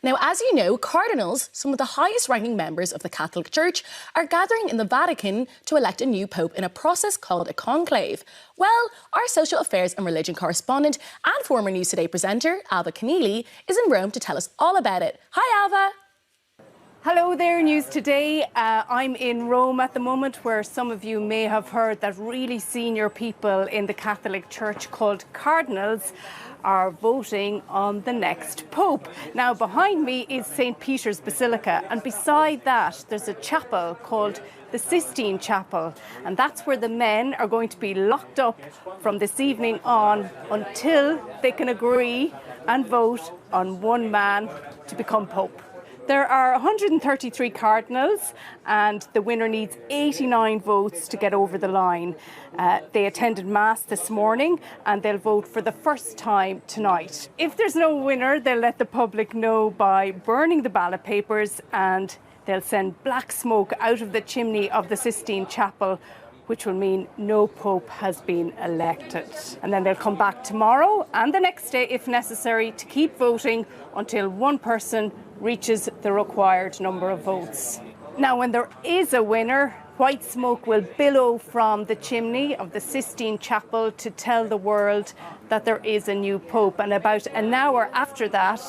Now, as you know, cardinals, some of the highest ranking members of the Catholic Church, are gathering in the Vatican to elect a new pope in a process called a conclave. Well, our social affairs and religion correspondent and former News Today presenter, Alva Keneally, is in Rome to tell us all about it. Hi, Alva. Hello there, News Today. I'm in Rome at the moment, where some of you may have heard that really senior people in the Catholic Church called cardinals are voting on the next pope. Now, behind me is St. Peter's Basilica, and beside that there's a chapel called the Sistine Chapel, and that's where the men are going to be locked up from this evening on until they can agree and vote on one man to become pope. There are 133 cardinals, and the winner needs 89 votes to get over the line. They attended Mass this morning, and they'll vote for the first time tonight. If there's no winner, they'll let the public know by burning the ballot papers, and they'll send black smoke out of the chimney of the Sistine Chapel, which will mean no pope has been elected. And then they'll come back tomorrow and the next day, if necessary, to keep voting until one person reaches the required number of votes. Now, when there is a winner, white smoke will billow from the chimney of the Sistine Chapel to tell the world that there is a new pope. And about an hour after that,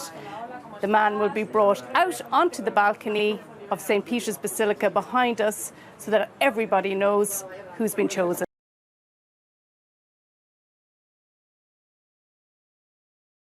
the man will be brought out onto the balcony of St. Peter's Basilica behind us, so that everybody knows who's been chosen.